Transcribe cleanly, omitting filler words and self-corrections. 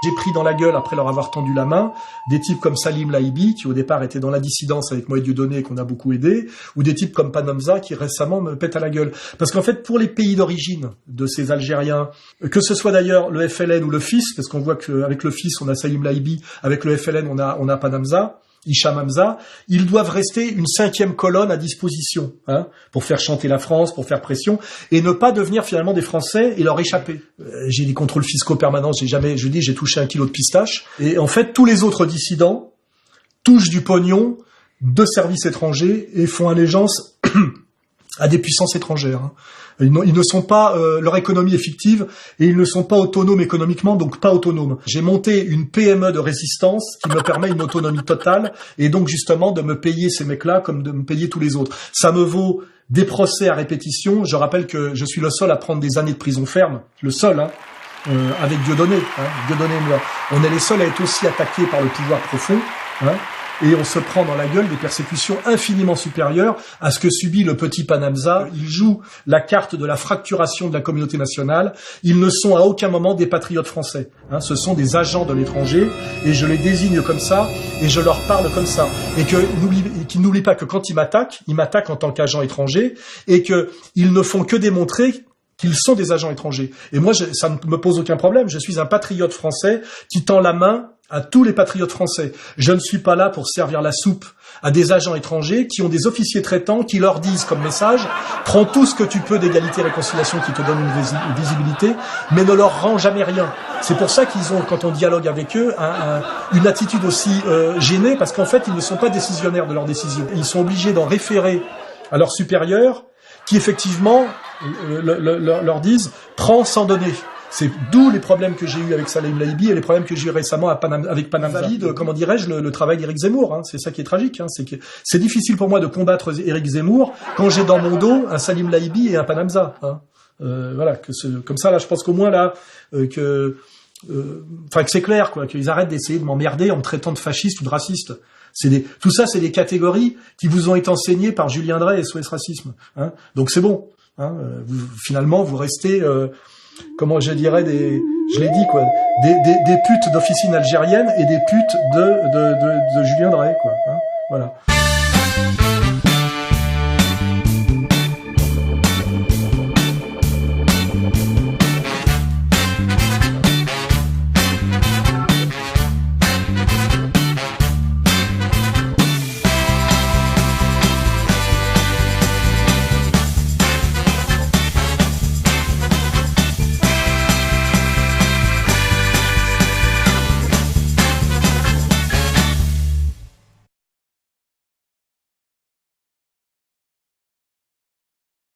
J'ai pris dans la gueule, après leur avoir tendu la main, des types comme Salim Laibi, qui au départ était dans la dissidence avec Moïse Dieudonné et qu'on a beaucoup aidé, ou des types comme Panamza, qui récemment me pètent à la gueule. Parce qu'en fait, pour les pays d'origine de ces Algériens, que ce soit d'ailleurs le FLN ou le FIS, parce qu'on voit qu'avec le FIS, on a Salim Laibi, avec le FLN, on a Panamza, Hicham Hamza, ils doivent rester une 5e colonne à disposition, pour faire chanter la France, pour faire pression, et ne pas devenir finalement des Français et leur échapper. J'ai des contrôles fiscaux permanents, j'ai touché 1 kilo de pistache, et en fait, tous les autres dissidents touchent du pognon de services étrangers et font allégeance à des puissances étrangères. Ils ne sont pas, leur économie est fictive et ils ne sont pas autonomes économiquement, donc pas autonomes. J'ai monté une PME de résistance qui me permet une autonomie totale et donc justement de me payer ces mecs-là comme de me payer tous les autres. Ça me vaut des procès à répétition. Je rappelle que je suis le seul à prendre des années de prison ferme, le seul, avec Dieudonné. Dieudonné et moi. On est les seuls à être aussi attaqués par le pouvoir profond. Et on se prend dans la gueule des persécutions infiniment supérieures à ce que subit le petit Panamza. Ils jouent la carte de la fracturation de la communauté nationale. Ils ne sont à aucun moment des patriotes français. Ce sont des agents de l'étranger et je les désigne comme ça et je leur parle comme ça. Et qu'ils n'oublient pas que quand ils m'attaquent en tant qu'agents étrangers et qu'ils ne font que démontrer qu'ils sont des agents étrangers. Et moi, ça ne me pose aucun problème. Je suis un patriote français qui tend la main à tous les patriotes français. Je ne suis pas là pour servir la soupe à des agents étrangers qui ont des officiers traitants qui leur disent comme message « Prends tout ce que tu peux d'égalité et réconciliation qui te donne une visibilité, mais ne leur rend jamais rien ». C'est pour ça qu'ils ont, quand on dialogue avec eux, une attitude aussi gênée, parce qu'en fait, ils ne sont pas décisionnaires de leurs décisions. Ils sont obligés d'en référer à leurs supérieurs qui, effectivement, leur disent « Prends sans donner ». C'est d'où les problèmes que j'ai eu avec Salim Laibi et les problèmes que j'ai eu récemment avec Panamza. Valide, comment dirais-je, le travail d'Éric Zemmour. C'est ça qui est tragique. C'est que c'est difficile pour moi de combattre Éric Zemmour quand j'ai dans mon dos un Salim Laibi et un Panamza. Voilà, comme ça là, je pense qu'au moins là que c'est clair quoi, qu'ils arrêtent d'essayer de m'emmerder en me traitant de fasciste ou de raciste. Tout ça, c'est des catégories qui vous ont été enseignées par Julien Drey et SOS Racisme. Donc c'est bon. Finalement, vous restez comment je dirais je l'ai dit quoi, des putes d'officine algérienne et des putes de Julien Drey quoi, voilà.